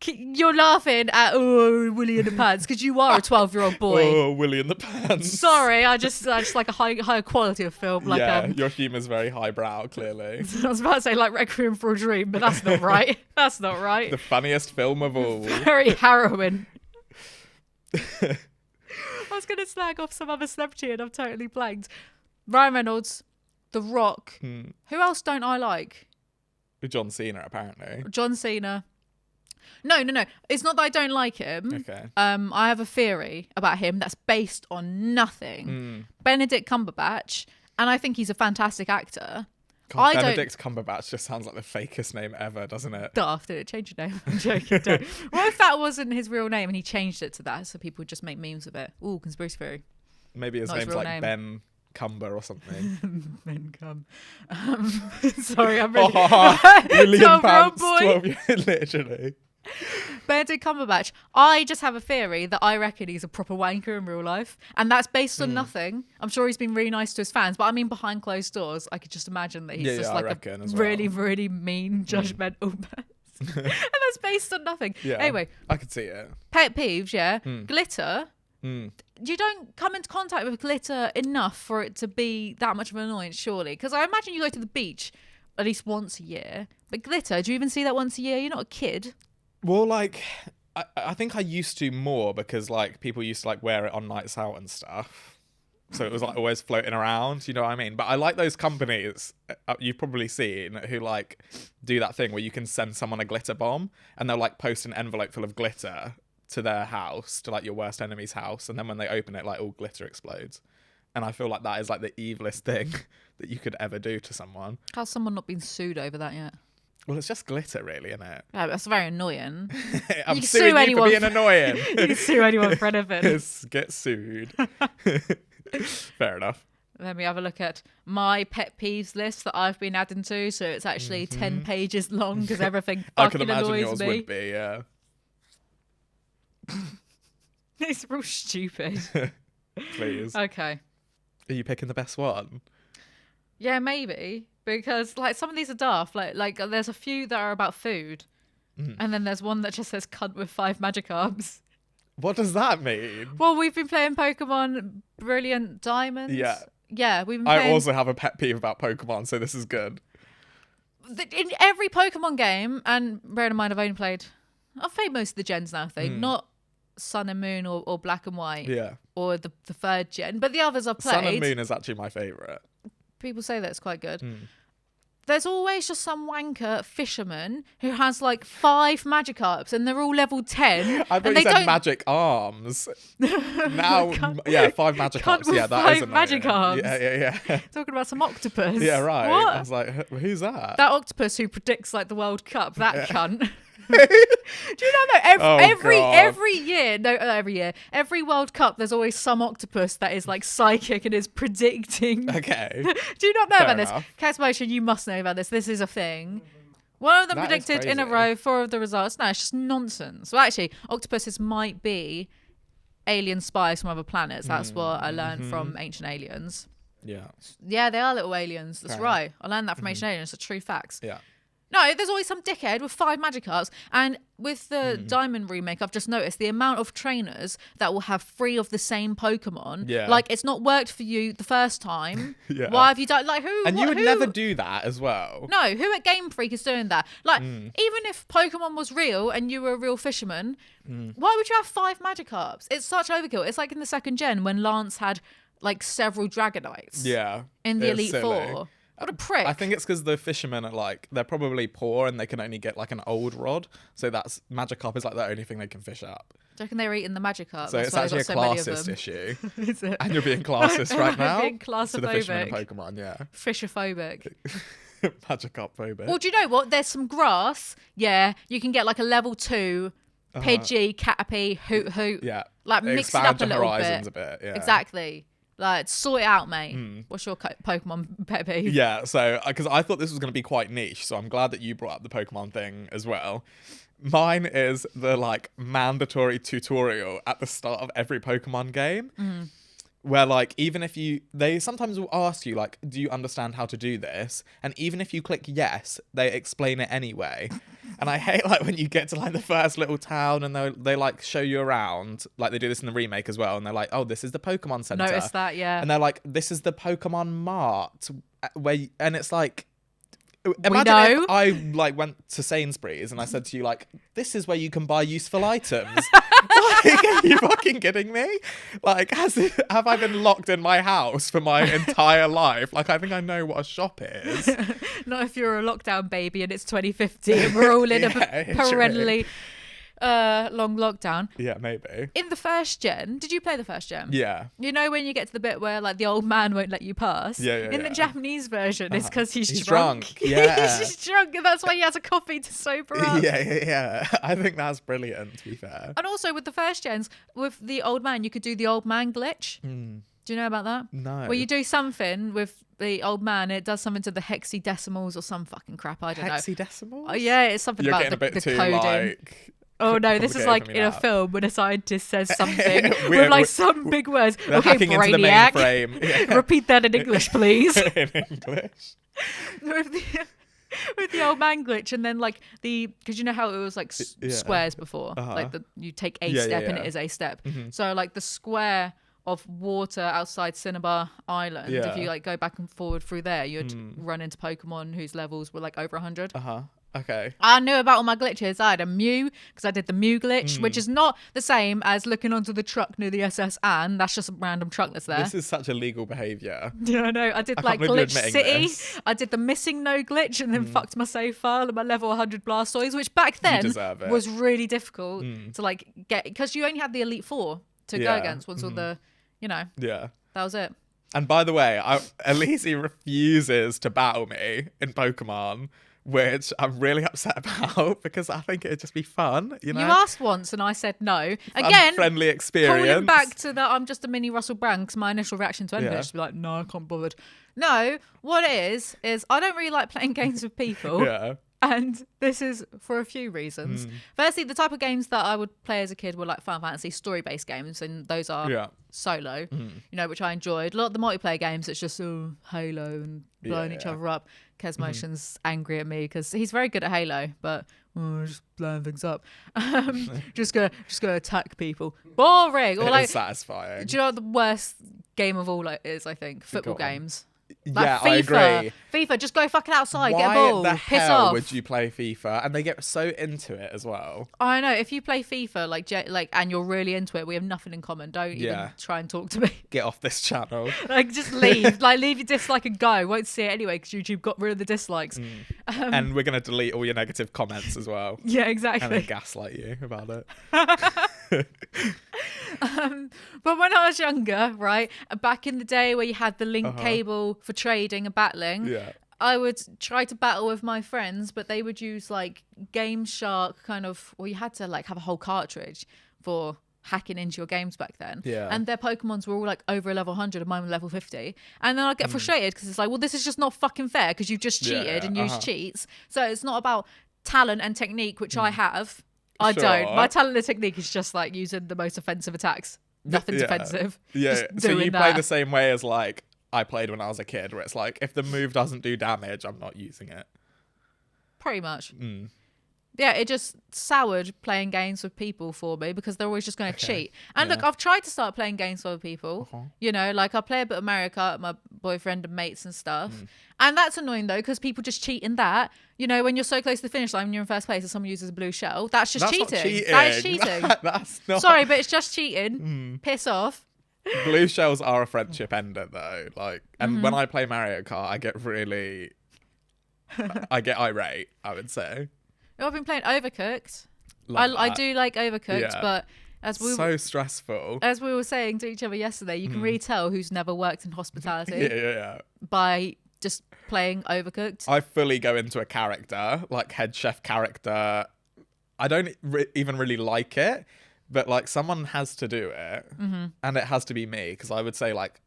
You're laughing at Willy in the pants because you are a 12-year-old boy. Oh, Willy in the pants. Sorry, I just like a higher quality of film. Like your humour's very highbrow, clearly. I was about to say like Requiem for a Dream, but that's not right. That's not right. The funniest film of all. Very harrowing. I was going to slag off some other celebrity and I've totally blanked. Ryan Reynolds, The Rock. Who else don't I like? John Cena, apparently. John Cena. No. It's not that I don't like him. Okay. I have a theory about him that's based on nothing. Benedict Cumberbatch, and I think he's a fantastic actor. God, Benedict Cumberbatch just sounds like the fakest name ever, doesn't it? Daft, did it? Change your name. I'm joking. Don't. What if that wasn't his real name and he changed it to that so people would just make memes of it? Ooh, conspiracy theory. Maybe his name's like Ben Cumber or something. Ben Cum. Sorry, I'm really... William Pants, 12 years, literally. Benedict Cumberbatch. I just have a theory that I reckon he's a proper wanker in real life, and that's based on nothing. I'm sure he's been really nice to his fans, but I mean behind closed doors, I could just imagine that he's just like a really, really mean, judgmental person. And that's based on nothing. Yeah, anyway, I could see it. Pet peeves, yeah. Glitter. You don't come into contact with glitter enough for it to be that much of an annoyance, surely. Because I imagine you go to the beach at least once a year. But glitter, do you even see that once a year? You're not a kid. Well, like, I think I used to more because, like, people used to, like, wear it on nights out and stuff. So it was, like, always floating around, you know what I mean? But I like those companies, you've probably seen, who, like, do that thing where you can send someone a glitter bomb and they'll, like, post an envelope full of glitter to their house, to, like, your worst enemy's house. And then when they open it, like, all glitter explodes. And I feel like that is, like, the evilest thing that you could ever do to someone. How's someone not been sued over that yet? Well, it's just glitter, really, isn't it? Yeah, that's very annoying. I'm suing you for being annoying. You can sue anyone for anything. Get sued. Fair enough. Let me have a look at my pet peeves list that I've been adding to. So it's actually 10 pages long because everything fucking annoys me. I can imagine yours would be, yeah. It's real stupid. Please. Okay. Are you picking the best one? Yeah, maybe. Because, like, some of these are daft. Like there's a few that are about food. And then there's one that just says cunt with 5 Magikarps. What does that mean? Well, we've been playing Pokemon Brilliant Diamonds. Yeah. Yeah, we've been playing... I also have a pet peeve about Pokemon, so this is good. In every Pokemon game, and bear in mind I've played most of the gens now, I think. Not Sun and Moon or Black and White. Yeah. Or the third gen. But the others I've played... Sun and Moon is actually my favourite. People say that it's quite good. There's always just some wanker fisherman who has like 5 Magikarps and they're all level 10. I thought you said magic arms. Now, 5 Magikarps. Yeah, that is annoying. 5 Magikarps. Yeah. Talking about some octopus. Yeah, right. What? I was like, who's that? That octopus who predicts like the World Cup. That cunt. Do you know every World Cup there's always some octopus that is like psychic and is predicting. Okay. Do you not know about enough. this? Cat Motion, you must know about this. This is a thing. One of them predicted in a row 4 of the results. No, it's just nonsense. Well, actually, octopuses might be alien spies from other planets. That's what I learned from Ancient Aliens. Yeah. Yeah, they are little aliens. That's right. I learned that from Ancient Aliens. It's true facts. Yeah. No, there's always some dickhead with 5 Magikarps. And with the Diamond remake, I've just noticed the amount of trainers that will have 3 of the same Pokemon. Yeah. Like, it's not worked for you the first time. Yeah. Why have you done... Like, who... And you would never do that as well. No, who at Game Freak is doing that? Like, even if Pokemon was real and you were a real fisherman, why would you have 5 Magikarps? It's such overkill. It's like in the second gen when Lance had, like, several Dragonites. Yeah. In the Elite Four. What a prick. I think it's because the fishermen are like, they're probably poor and they can only get like an old rod. So that's Magikarp is like the only thing they can fish up. Do you reckon they were eating the Magikarp? So it's actually a classist issue. Is it? And you're being classist right now. I'm being classophobic. To the fishermen in Pokemon, yeah. Fisherphobic. Magikarp phobic. Well, do you know what? There's some grass. Yeah, you can get like a level 2 Pidgey, Caterpie, Hoot. Yeah. Like mix it up a little horizons bit. a bit. Yeah. Exactly. Like, sort it out, mate. What's your Pokemon pet peeve? Yeah, so, because I thought this was going to be quite niche, so I'm glad that you brought up the Pokemon thing as well. Mine is the, like, mandatory tutorial at the start of every Pokemon game. Where, like, even if they sometimes will ask you, like, do you understand how to do this? And even if you click yes, they explain it anyway. And I hate, like, when you get to, like, the first little town and they like, show you around. Like, they do this in the remake as well. And they're like, oh, this is the Pokemon Center. Notice that, yeah. And they're like, this is the Pokemon Mart. And it's like, Imagine know. if I like went to Sainsbury's and I said to you like, "This is where you can buy useful items." Like, are you fucking kidding me? Like, have I been locked in my house for my entire life? Like, I think I know what a shop is. Not if you're a lockdown baby and it's 2050 and we're all in a perennially long lockdown. Yeah, maybe. In the first gen, did you play the first gen? Yeah. You know when you get to the bit where like the old man won't let you pass? Yeah. In the Japanese version, it's because he's drunk. Yeah. He's drunk and that's why he has a coffee to sober up. Yeah. I think that's brilliant, to be fair. And also with the first gens, with the old man, you could do the old man glitch. Do you know about that? No. Where you do something with the old man, it does something to the hexadecimals or some fucking crap, I don't know. Hexadecimals? Oh, yeah, it's something You're about getting a bit the too, coding. like... Oh no, this is like in a film when a scientist says something with like some big words. Okay, hacking into the Brainiac. mainframe. Yeah. Repeat that in English, please. In English. with the old man glitch, and then like because you know how it was like squares before, like you take a step and it is a step. So like the square of water outside Cinnabar Island, if you like go back and forward through there, you'd run into Pokemon whose levels were like over 100. Okay. I knew about all my glitches. I had a Mew because I did the Mew glitch, which is not the same as looking onto the truck near the SS Anne. That's just a random truck that's there. This is such illegal behaviour. Yeah, I know. I did like Glitch City. I did the missing no glitch and then fucked my save file and my level 100 Blastoise, which back then was really difficult to like get because you only had the Elite Four to go against once all the, that was it. And by the way, Alizee refuses to battle me in Pokemon, which I'm really upset about because I think it'd just be fun, you know? You asked once and I said no. Again, friendly experience. Calling back to that I'm just a mini Russell Brand because my initial reaction to anything is to be like, no, I can't bother. No, what it is I don't really like playing games with people. Yeah. And this is for a few reasons. Firstly, the type of games that I would play as a kid were like Final Fantasy story-based games, and those are solo, which I enjoyed. A lot of the multiplayer games, it's just Halo and blowing each other up. Kes Motion's angry at me because he's very good at Halo, but just blowing things up. just gonna attack people. Boring. Or like satisfying. Do you know what the worst game of all is? I think football games. Like yeah, FIFA. I agree. FIFA, just go fucking outside, Why get a ball, the piss hell off. would you play FIFA? And they get so into it as well. I know. If you play FIFA, like, and you're really into it, we have nothing in common. Don't even try and talk to me. Get off this channel. Like, just leave. Leave your dislike and go. Won't see it anyway because YouTube got rid of the dislikes. And we're gonna delete all your negative comments as well. Yeah, exactly. And then gaslight you about it. But when I was younger, right, back in the day where you had the link cable for trading and battling, I would try to battle with my friends, but they would use like Game Shark kind of, well, you had to like have a whole cartridge for hacking into your games back then. Yeah. And their Pokemons were all like over level 100 and mine were level 50. And then I'd get frustrated because it's like, well, this is just not fucking fair because you've just cheated and used cheats. So it's not about talent and technique, which I have. I don't. My talent and technique is just like using the most offensive attacks. Nothing's offensive. Yeah. Just So you doing play that. the same way as like I played when I was a kid, where it's like if the move doesn't do damage, I'm not using it. Pretty much. Yeah, it just soured playing games with people for me because they're always just going to cheat. And look, I've tried to start playing games with other people. You know, like I play a bit of Mario Kart with my boyfriend and mates and stuff. And that's annoying though because people just cheat in that. You know, when you're so close to the finish line and you're in first place and someone uses a blue shell, that's just cheating. Not cheating. That is cheating. That's not. Sorry, but it's just cheating. Piss off. Blue shells are a friendship ender though. Like, and when I play Mario Kart, I get irate, I would say. I've been playing Overcooked. I do like Overcooked, but as we so stressful. As we were saying to each other yesterday, you can really tell who's never worked in hospitality. Yeah. By just playing Overcooked. I fully go into a character, like head chef character. I don't even really like it, but like someone has to do it, and it has to be me because I would say like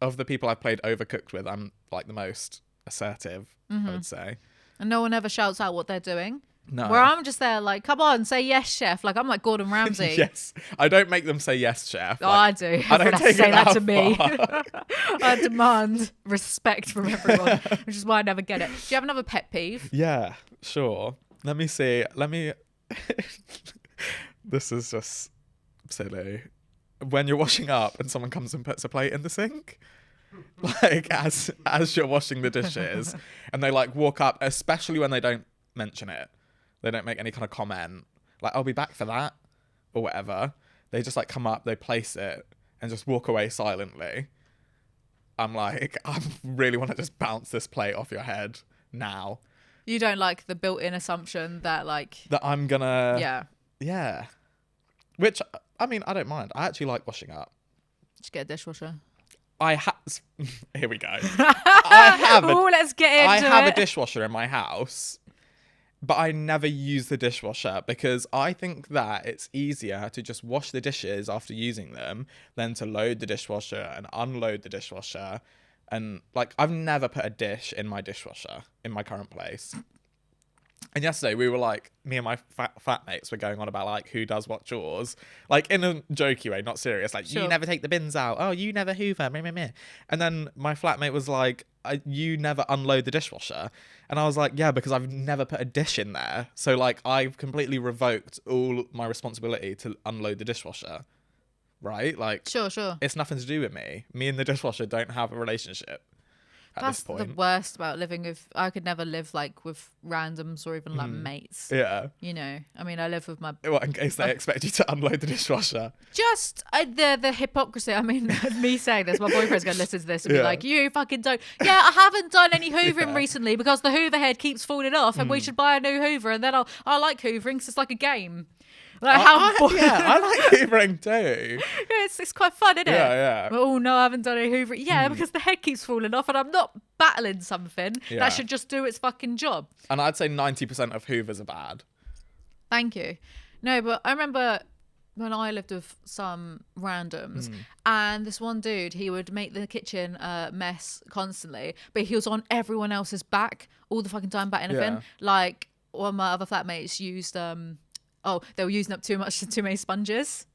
of the people I've played Overcooked with, I'm like the most assertive. I would say. And no one ever shouts out what they're doing. No. Where I'm just there like, come on, say yes, chef. Like I'm like Gordon Ramsay. Yes. I don't make them say yes, chef. Oh, I do. I don't take say it that that to me. far. I demand respect from everyone, which is why I never get it. Do you have another pet peeve? Yeah, sure. Let me see. This is just silly. When you're washing up and someone comes and puts a plate in the sink. like as you're washing the dishes, and they like walk up, especially when they don't mention it. They don't make any kind of comment, like, I'll be back for that, or whatever. They just like come up, they place it, and just walk away silently. I'm like, I really want to just bounce this plate off your head now. You don't like the built-in assumption that like... That I'm gonna... Yeah. Yeah. Which, I mean, I don't mind. I actually like washing up. Just get a dishwasher. Here we go. Let's get into I have it. a dishwasher in my house, but I never use the dishwasher because I think that it's easier to just wash the dishes after using them than to load the dishwasher and unload the dishwasher. And like, I've never put a dish in my dishwasher in my current place. And yesterday we were like, me and my flatmates were going on about like who does what chores, like in a jokey way, not serious. Like, you never take the bins out. Oh, you never hoover. Meh, meh, meh. And then my flatmate was like, you never unload the dishwasher. And I was like, yeah, because I've never put a dish in there. So like, I've completely revoked all my responsibility to unload the dishwasher. Right? Like, sure. It's nothing to do with me. Me and the dishwasher don't have a relationship. That's the worst about living with... I could never live like with randoms or even like mates. Yeah. You know, I mean, I live with my... What, in case they expect you to unload the dishwasher? Just the hypocrisy. I mean, me saying this, my boyfriend's going to listen to this and be like, you fucking don't... Yeah, I haven't done any hoovering recently because the hoover head keeps falling off and we should buy a new hoover, and then I like hoovering because it's like a game. Like I like hoovering too. Yeah, it's quite fun, isn't it? Yeah. Oh no, I haven't done any hoovering. Yeah, because the head keeps falling off and I'm not battling something that should just do its fucking job. And I'd say 90% of hoovers are bad. Thank you. No, but I remember when I lived with some randoms and this one dude, he would make the kitchen a mess constantly, but he was on everyone else's back all the fucking time about anything. Like, one of my other flatmates used... they were using up too many sponges.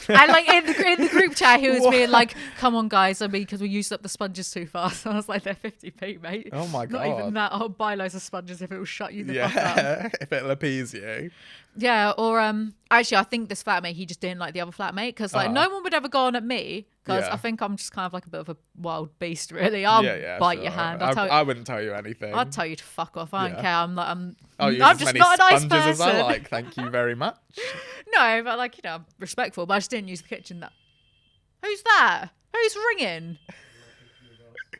And like in the group chat, he was being like, "Come on, guys, I mean, because we used up the sponges too fast." I was like, "They're 50p, mate. Oh my god, not even that. I'll buy loads of sponges if it will shut you the fuck up. If it'll appease you." Yeah, or actually, I think this flatmate, he just didn't like the other flatmate because like no one would ever go on at me because I think I'm just kind of like a bit of a wild beast, really. I'll bite your hand. I wouldn't tell you anything. I'd tell you to fuck off. I don't care. I'm just just not a nice person. As I like. Thank you very much. No, but like, you know, I'm respectful, but I just didn't use the kitchen. Who's that? Who's ringing?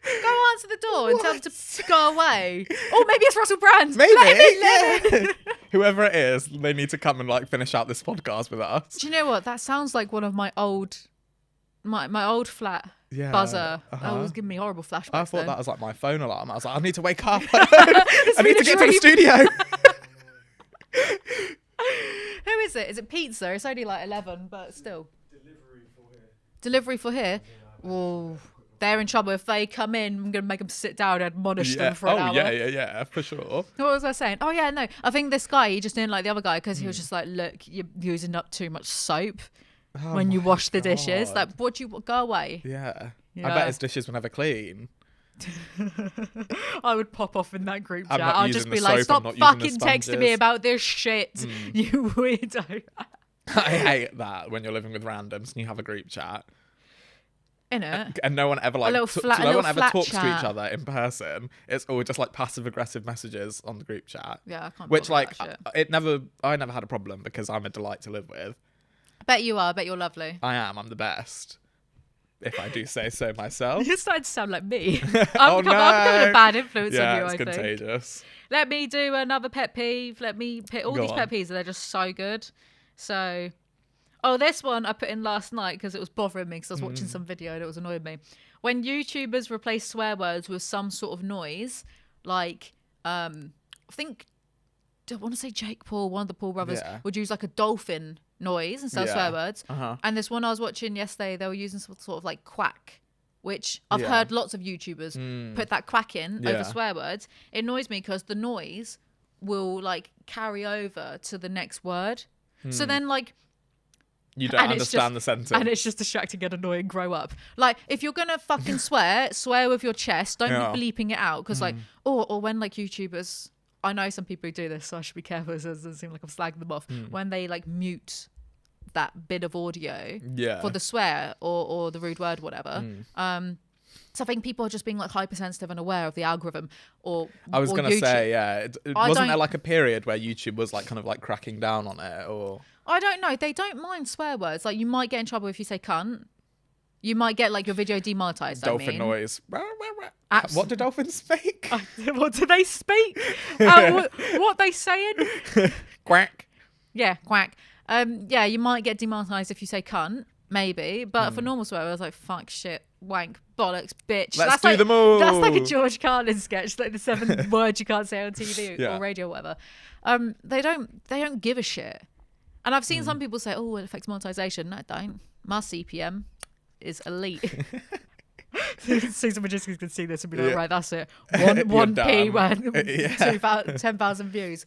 Go answer the door and tell them to go away. Or maybe it's Russell Brand. Maybe. Let him in. Whoever it is, they need to come and like finish out this podcast with us. Do you know what? That sounds like one of my old flat buzzer. That was giving me horrible flashbacks. I thought that was like my phone alarm. I was like, I need to wake up. I need to get to the studio. Who is it? Is it pizza? It's only like 11, but still. Delivery for here? Oh, they're in trouble. If they come in, I'm going to make them sit down and admonish them for an hour. Yeah, for sure. What was I saying? Oh, yeah, no. I think this guy, he just didn't like the other guy because he was just like, look, you're using up too much soap when you wash the dishes. Like, what you go away? Yeah. I bet his dishes were never clean. I would pop off in that group chat. I'd just be like, stop fucking texting me about this shit, you weirdo. I hate that when you're living with randoms and you have a group chat. Innit? And no one ever like talks to each other in person. It's all just like passive aggressive messages on the group chat. Yeah, I can't. Which like I never had a problem because I'm a delight to live with. I bet you are. I bet you're lovely. I am. I'm the best. If I do say so myself. You're starting to sound like me. I'm becoming a bad influence on you, I think. Yeah, it's contagious. Let me do another pet peeve. Let me pick all these pet peeves. They're just so good. So, this one I put in last night because it was bothering me because I was watching some video and it was annoying me. When YouTubers replace swear words with some sort of noise, like, I want to say Jake Paul, one of the Paul brothers, would use like a dolphin noise instead of swear words. And this one I was watching yesterday, they were using some sort of like quack, which I've heard lots of YouTubers put that quack in over swear words. It annoys me because the noise will like carry over to the next word. So then like you don't understand the sentence. And it's just distracting and annoying. Grow up. Like, if you're going to fucking swear with your chest. Don't be bleeping it out. Because like, or when like YouTubers, I know some people who do this, so I should be careful so it doesn't seem like I'm slagging them off. When they like mute that bit of audio for the swear or the rude word, whatever. So I think people are just being like hypersensitive and aware of the algorithm. Or I was or going to YouTube. say, yeah. Wasn't there like a period where YouTube was like kind of like cracking down on it, or? I don't know. They don't mind swear words. Like, you might get in trouble if you say cunt. You might get like your video demonetized. Dolphin noise. What do dolphins speak? What do they speak? What they saying? Quack. Yeah, quack. Yeah, you might get demonetized if you say cunt, maybe. But for normal swear words, like fuck, shit, wank, bollocks, bitch. Let's do them all. That's like a George Carlin sketch, like the 7 words you can't say on TV or radio or whatever. They don't give a shit. And I've seen some people say, oh, it affects monetization. No, it don't. My CPM is elite. Susan Majewski's can see this and be like, right, that's it. 1p when 10,000 views.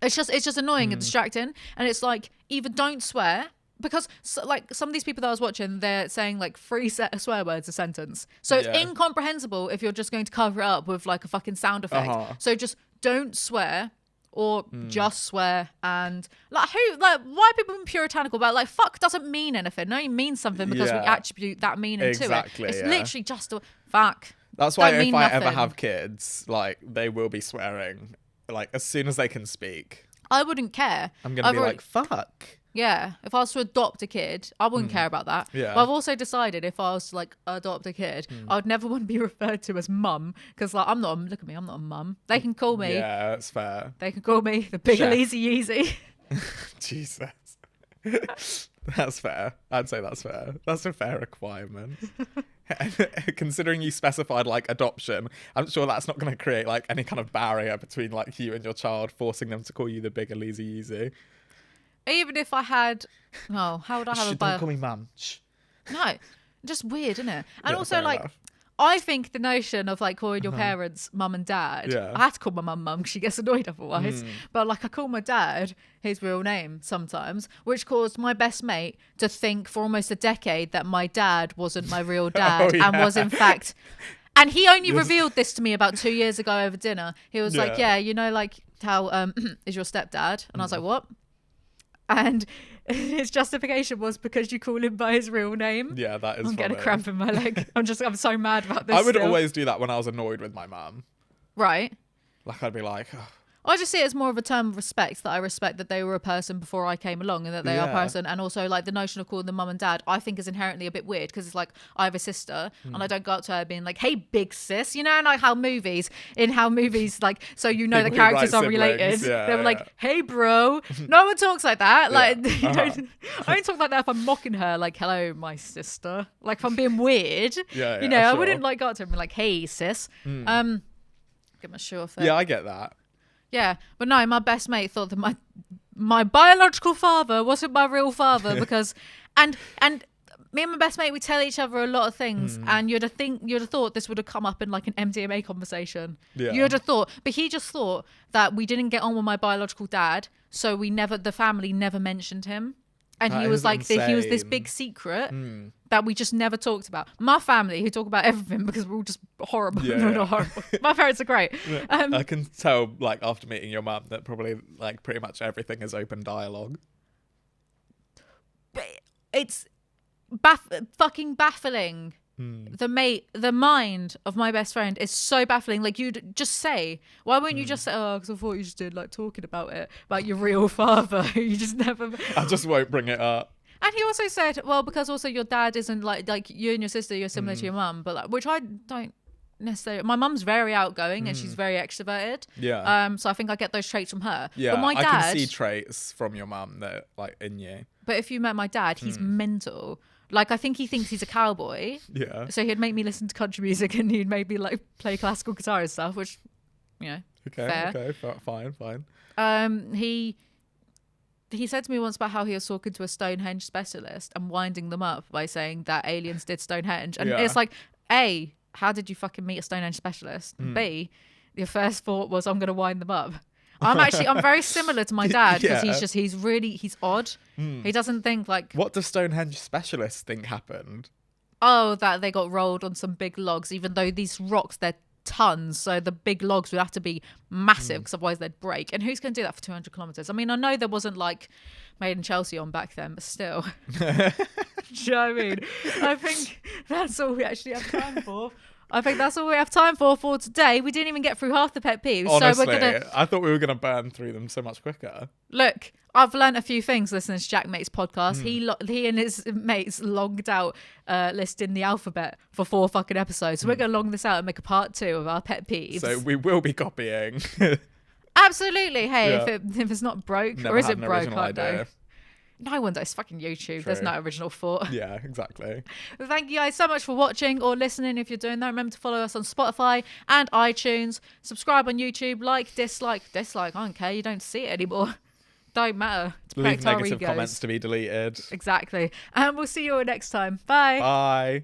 It's just annoying and distracting. And it's like, either don't swear, because like some of these people that I was watching, they're saying like 3 swear words a sentence. So it's incomprehensible if you're just going to cover it up with like a fucking sound effect. So just don't swear. Or just swear. And like why are people being puritanical about like fuck doesn't mean anything? No, it means something because we attribute that meaning to it. It's literally just a fuck. That's why if I ever have kids, like they will be swearing like as soon as they can speak. I wouldn't care. I'm gonna be like fuck. Yeah, if I was to adopt a kid, I wouldn't care about that. Yeah. But I've also decided if I was to like adopt a kid, I'd never want to be referred to as mum, because like look at me, I'm not a mum. They can call me. Yeah, that's fair. They can call me the big Alizee Yeezy. Jesus. That's fair. I'd say that's fair. That's a fair requirement. Considering you specified like adoption, I'm sure that's not going to create like any kind of barrier between like you and your child, forcing them to call you the big Alizee Yeezy. Even if I had, how would I have Don't call me mum. No, just weird, isn't it? And Yeah, also like, enough. I think the notion of like calling your parents mum and dad, I had to call my mum because she gets annoyed otherwise. But like I call my dad his real name sometimes, which caused my best mate to think for almost a decade that my dad wasn't my real dad and was in fact. And he only revealed this to me about 2 years ago over dinner. He was like, yeah, you know, like how is your stepdad? And I was like, what? And his justification was because you call him by his real name. Yeah, that is I'm funny. getting a cramp in my leg. I'm so mad about this. I would always do that when I was annoyed with my mum. Right. Like I'd be like, oh. I just see it as more of a term of respect, that I respect that they were a person before I came along and that they are a person. And also like the notion of calling them mum and dad, I think is inherently a bit weird, because it's like I have a sister and I don't go up to her being like, hey big sis, you know, and like how movies like, so you know the characters are related. They were like, hey bro. No one talks like that. Like I don't talk like that if I'm mocking her, like, hello my sister. Like if I'm being weird, you know, I wouldn't like go up to her and be like, hey sis. Give my shoe off there. Yeah, I get that. Yeah, but no, my best mate thought that my biological father wasn't my real father because, and me and my best mate, we tell each other a lot of things, and you'd have thought this would have come up in like an MDMA conversation. Yeah. You'd have thought, but he just thought that we didn't get on with my biological dad, so the family never mentioned him. And he was like, he was this big secret that we just never talked about. My family, who talk about everything because we're all just horrible. No, not horrible. My parents are great. I can tell, like, after meeting your mum, that probably, like, pretty much everything is open dialogue. It's fucking baffling. The mind of my best friend is so baffling. Like, you'd just say, why wouldn't you just say, oh, because I thought you just did like talking about it, about your real father. You just never. I just won't bring it up. And he also said, well, because also your dad isn't like you and your sister, you're similar to your mum, but like, which I don't necessarily. My mum's very outgoing and she's very extroverted. Yeah. So I think I get those traits from her. Yeah. But my dad, I can see traits from your mum that like in you. But if you met my dad, he's mental. Like, I think he thinks he's a cowboy. Yeah. So he'd make me listen to country music and he'd make me like play classical guitar and stuff, which, you know, fair. Okay, fine. He said to me once about how he was talking to a Stonehenge specialist and winding them up by saying that aliens did Stonehenge. And it's like, A, how did you fucking meet a Stonehenge specialist? And B, your first thought was, I'm going to wind them up. I'm very similar to my dad because he's odd. He doesn't think like. What does Stonehenge specialists think happened? Oh, that they got rolled on some big logs, even though these rocks, they're tons, so the big logs would have to be massive because otherwise they'd break. And who's going to do that for 200 kilometers? I mean, I know there wasn't like Made in Chelsea on back then, but still. Do you know what I mean? I think that's all we actually have time for. I think that's all we have time for today. We didn't even get through half the pet peeves. Honestly, so we're gonna. I thought we were gonna burn through them so much quicker. Look, I've learned a few things listening to Jack Mate's podcast. He and his mates longed out listing the alphabet for 4 fucking episodes. So we're gonna long this out and make a part 2 of our pet peeves. So we will be copying. Absolutely. Hey, Yeah. if it's not broke, Never or is had it an broke? original I don't know. idea. No one does. Fucking YouTube. There's True. no original thought. Yeah, exactly. Well, thank you guys so much for watching or listening. If you're doing that, remember to follow us on Spotify and iTunes. Subscribe on YouTube. Like, dislike. I don't care. You don't see it anymore. Don't matter. To Leave protect our negative egos. comments to be deleted. Exactly. And we'll see you all next time. Bye. Bye.